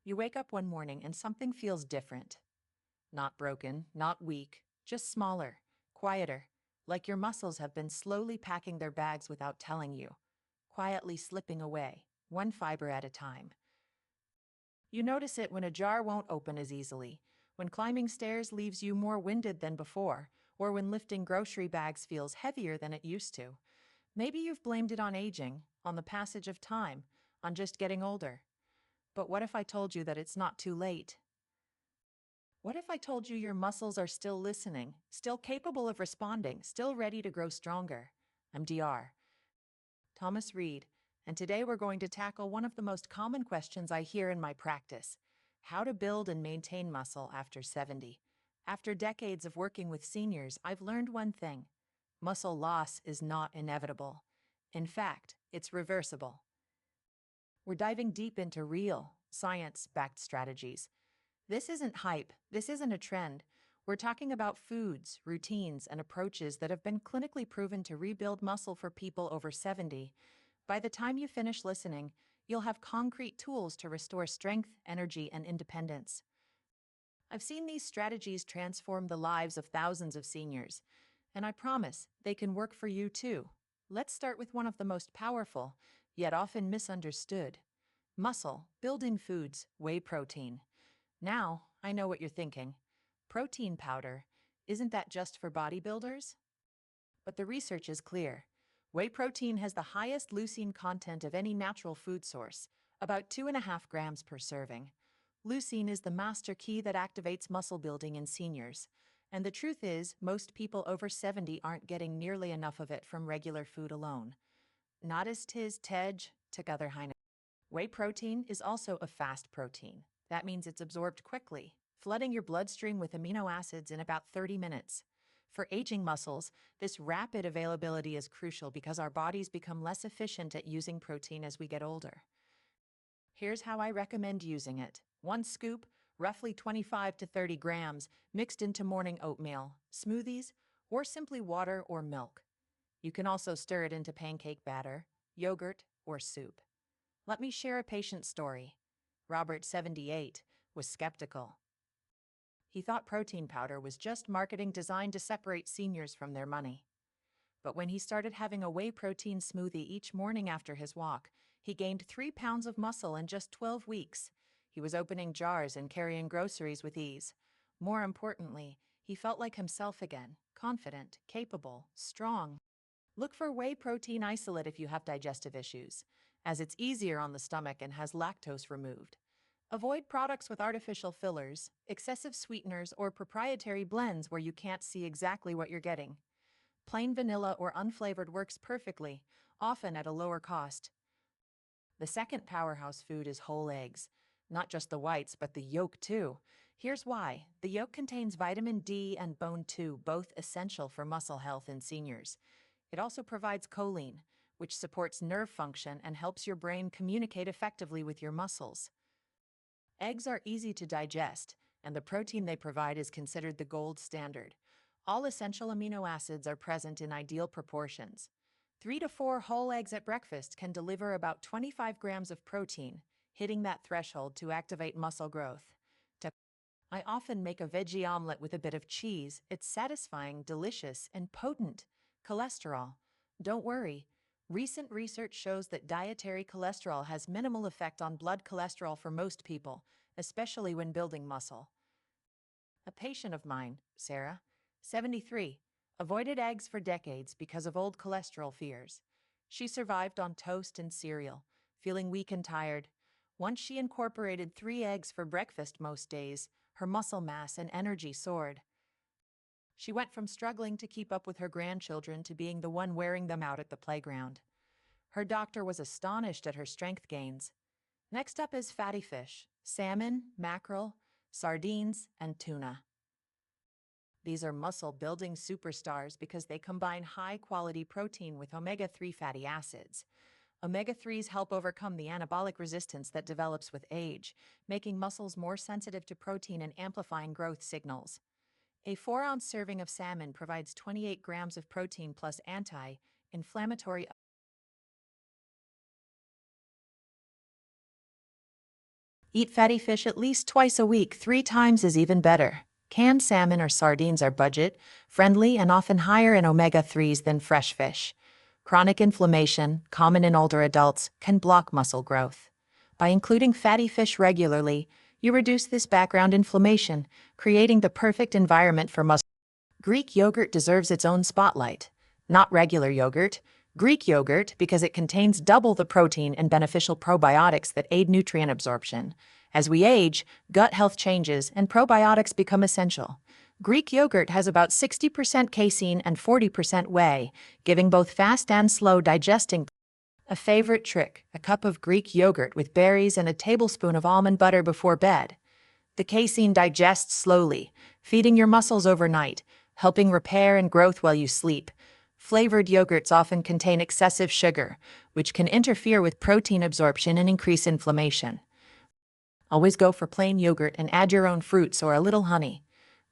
You wake up one morning and something feels different. Not broken, not weak, just smaller, quieter, like your muscles have been slowly packing their bags without telling you, quietly slipping away, one fiber at a time. You notice it when a jar won't open as easily, when climbing stairs leaves you more winded than before, or when lifting grocery bags feels heavier than it used to. Maybe you've blamed it on aging, on the passage of time, on just getting older. But what if I told you that it's not too late? What if I told you your muscles are still listening, still capable of responding, still ready to grow stronger? I'm Dr. Thomas Reed, and today we're going to tackle one of the most common questions I hear in my practice: how to build and maintain muscle after 70. After decades of working with seniors, I've learned one thing: muscle loss is not inevitable. In fact, it's reversible. We're diving deep into real, science-backed strategies. This isn't hype, this isn't a trend. We're talking about foods, routines, and approaches that have been clinically proven to rebuild muscle for people over 70. By the time you finish listening, you'll have concrete tools to restore strength, energy, and independence. I've seen these strategies transform the lives of thousands of seniors, and I promise they can work for you too. Let's start with one of the most powerful, yet often misunderstood: muscle building foods, whey protein. Now, I know what you're thinking. Protein powder, isn't that just for bodybuilders? But the research is clear. Whey protein has the highest leucine content of any natural food source, about 2.5 grams per serving. Leucine is the master key that activates muscle building in seniors. And the truth is, most people over 70 aren't getting nearly enough of it from regular food alone. Not as tis tej, together Heine. Whey protein is also a fast protein. That means it's absorbed quickly, flooding your bloodstream with amino acids in about 30 minutes. For aging muscles, this rapid availability is crucial because our bodies become less efficient at using protein as we get older. Here's how I recommend using it. 1 scoop, roughly 25 to 30 grams, mixed into morning oatmeal, smoothies, or simply water or milk. You can also stir it into pancake batter, yogurt, or soup. Let me share a patient story. Robert, 78, was skeptical. He thought protein powder was just marketing designed to separate seniors from their money. But when he started having a whey protein smoothie each morning after his walk, he gained 3 pounds of muscle in just 12 weeks. He was opening jars and carrying groceries with ease. More importantly, he felt like himself again, confident, capable, strong. Look for whey protein isolate if you have digestive issues, as it's easier on the stomach and has lactose removed. Avoid products with artificial fillers, excessive sweeteners, or proprietary blends where you can't see exactly what you're getting. Plain vanilla or unflavored works perfectly, often at a lower cost. The second powerhouse food is whole eggs. Not just the whites, but the yolk too. Here's why. The yolk contains vitamin D and bone 2, both essential for muscle health in seniors. It also provides choline, which supports nerve function and helps your brain communicate effectively with your muscles. Eggs are easy to digest, and the protein they provide is considered the gold standard. All essential amino acids are present in ideal proportions. 3 to 4 whole eggs at breakfast can deliver about 25 grams of protein, hitting that threshold to activate muscle growth. I often make a veggie omelet with a bit of cheese. It's satisfying, delicious, and potent. Cholesterol. Don't worry. Recent research shows that dietary cholesterol has minimal effect on blood cholesterol for most people, especially when building muscle. A patient of mine, Sarah, 73, avoided eggs for decades because of old cholesterol fears. She survived on toast and cereal, feeling weak and tired. Once she incorporated 3 eggs for breakfast most days, her muscle mass and energy soared. She went from struggling to keep up with her grandchildren to being the one wearing them out at the playground. Her doctor was astonished at her strength gains. Next up is fatty fish: salmon, mackerel, sardines, and tuna. These are muscle-building superstars because they combine high-quality protein with omega-3 fatty acids. Omega-3s help overcome the anabolic resistance that develops with age, making muscles more sensitive to protein and amplifying growth signals. A 4-ounce serving of salmon provides 28 grams of protein plus anti-inflammatory. Eat fatty fish at least twice a week, 3 times is even better. Canned salmon or sardines are budget, friendly, and often higher in omega-3s than fresh fish. Chronic inflammation, common in older adults, can block muscle growth. By including fatty fish regularly, you reduce this background inflammation, creating the perfect environment for muscle. Greek yogurt deserves its own spotlight. Not regular yogurt, Greek yogurt because it contains double the protein and beneficial probiotics that aid nutrient absorption. As we age, gut health changes and probiotics become essential. Greek yogurt has about 60% casein and 40% whey, giving both fast and slow digesting. A favorite trick: a cup of Greek yogurt with berries and a tablespoon of almond butter before bed. The casein digests slowly, feeding your muscles overnight, helping repair and growth while you sleep. Flavored yogurts often contain excessive sugar, which can interfere with protein absorption and increase inflammation. Always go for plain yogurt and add your own fruits or a little honey.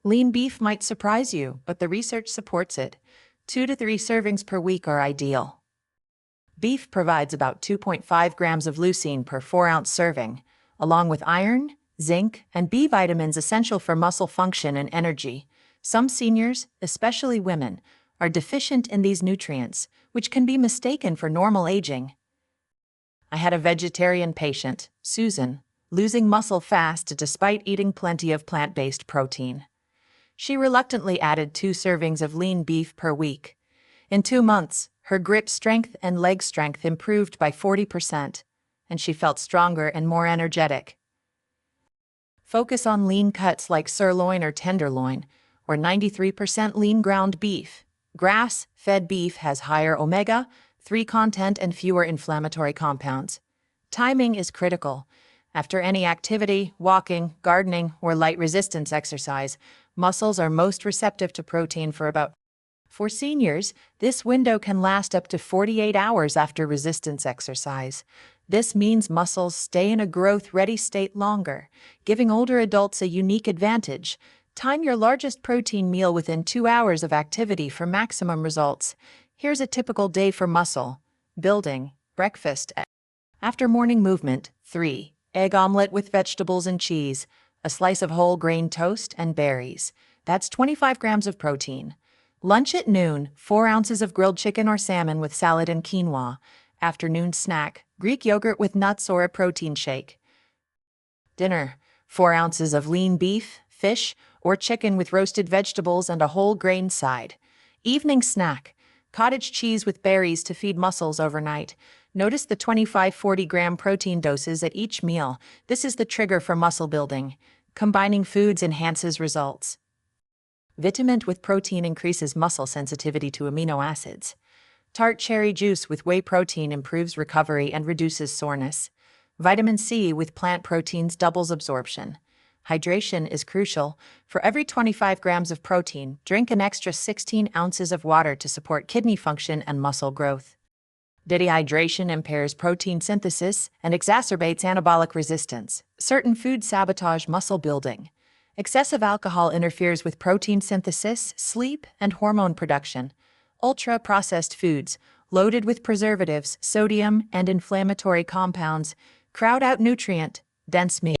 Lean beef might surprise you, but the research supports it. 2 to 3 servings per week are ideal. Beef provides about 2.5 grams of leucine per 4-ounce serving, along with iron, zinc, and B vitamins essential for muscle function and energy. Some seniors, especially women, are deficient in these nutrients, which can be mistaken for normal aging. I had a vegetarian patient, Susan, losing muscle fast despite eating plenty of plant-based protein. She reluctantly added 2 servings of lean beef per week. In 2 months, her grip strength and leg strength improved by 40%, and she felt stronger and more energetic. Focus on lean cuts like sirloin or tenderloin, or 93% lean ground beef. Grass-fed beef has higher omega-3 content and fewer inflammatory compounds. Timing is critical. After any activity, walking, gardening, or light resistance exercise, muscles are most receptive to protein For seniors, this window can last up to 48 hours after resistance exercise. This means muscles stay in a growth-ready state longer, giving older adults a unique advantage. Time your largest protein meal within 2 hours of activity for maximum results. Here's a typical day for muscle building. Breakfast. After morning movement, 3. Egg omelet with vegetables and cheese, a slice of whole grain toast, and berries. That's 25 grams of protein. Lunch at noon, 4 ounces of grilled chicken or salmon with salad and quinoa. Afternoon snack, Greek yogurt with nuts or a protein shake. Dinner, 4 ounces of lean beef, fish, or chicken with roasted vegetables and a whole grain side. Evening snack, cottage cheese with berries to feed muscles overnight. Notice the 25-40 gram protein doses at each meal. This is the trigger for muscle building. Combining foods enhances results. Vitamin with protein increases muscle sensitivity to amino acids. Tart cherry juice with whey protein improves recovery and reduces soreness. Vitamin C with plant proteins doubles absorption. Hydration is crucial. For every 25 grams of protein, drink an extra 16 ounces of water to support kidney function and muscle growth. Dehydration impairs protein synthesis and exacerbates anabolic resistance. Certain foods sabotage muscle building. Excessive alcohol interferes with protein synthesis, sleep, and hormone production. Ultra-processed foods, loaded with preservatives, sodium, and inflammatory compounds, crowd out nutrient-dense meals.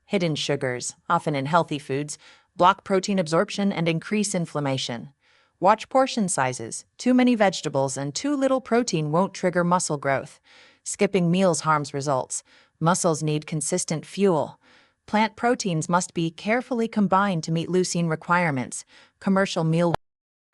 Hidden sugars, often in healthy foods, block protein absorption and increase inflammation. Watch portion sizes. Too many vegetables and too little protein won't trigger muscle growth. Skipping meals harms results. Muscles need consistent fuel. Plant proteins must be carefully combined to meet leucine requirements. Commercial meal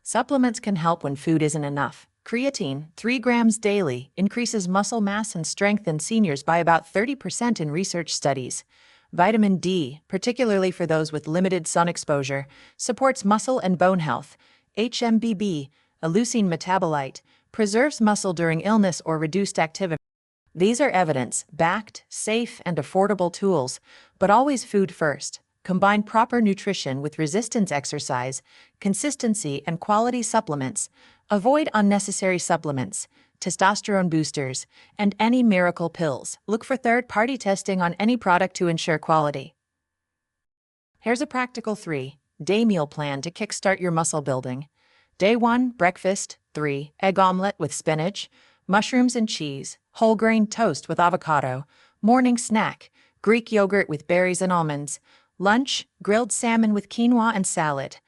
supplements can help when food isn't enough. Creatine, 3 grams daily, increases muscle mass and strength in seniors by about 30% in research studies. Vitamin D, particularly for those with limited sun exposure, supports muscle and bone health. HMBB, a leucine metabolite, preserves muscle during illness or reduced activity. These are evidence-backed, safe, and affordable tools, but always food first. Combine proper nutrition with resistance exercise, consistency, and quality supplements. Avoid unnecessary supplements, testosterone boosters, and any miracle pills. Look for third-party testing on any product to ensure quality. Here's a practical 3-day meal plan to kickstart your muscle building. Day 1, breakfast, 3, egg omelet with spinach, mushrooms and cheese, whole grain toast with avocado. Morning snack, Greek yogurt with berries and almonds. Lunch, grilled salmon with quinoa and salad.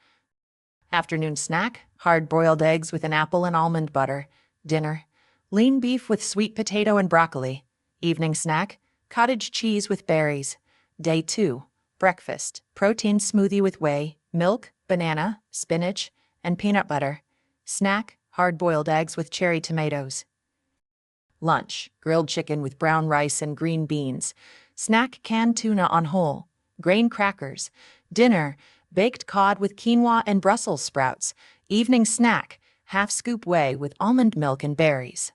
Afternoon snack, hard-boiled eggs with an apple and almond butter. Dinner, lean beef with sweet potato and broccoli. Evening snack, cottage cheese with berries. Day 2, breakfast, protein smoothie with whey, milk, banana, spinach, and peanut butter. Snack, hard-boiled eggs with cherry tomatoes. Lunch, grilled chicken with brown rice and green beans. Snack, canned tuna on whole. Grain crackers. Dinner, baked cod with quinoa and Brussels sprouts. Evening snack, half-scoop whey with almond milk and berries.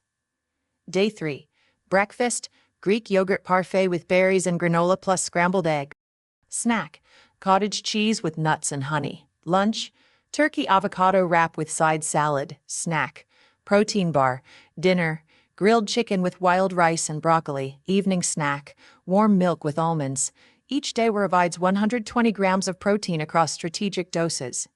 Day 3, breakfast, Greek yogurt parfait with berries and granola plus scrambled egg. Snack, cottage cheese with nuts and honey. Lunch, turkey avocado wrap with side salad. Snack, protein bar. Dinner, grilled chicken with wild rice and broccoli. Evening snack, warm milk with almonds. Each day provides 120 grams of protein across strategic doses.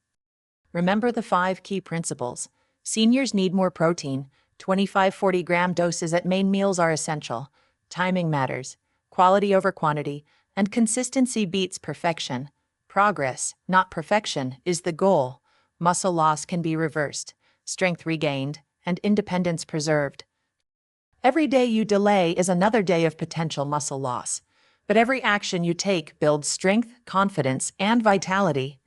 Remember the 5 key principles. Seniors need more protein. 25-40 gram doses at main meals are essential. Timing matters. Quality over quantity. And consistency beats perfection. Progress, not perfection, is the goal. Muscle loss can be reversed, strength regained, and independence preserved. Every day you delay is another day of potential muscle loss. But every action you take builds strength, confidence, and vitality.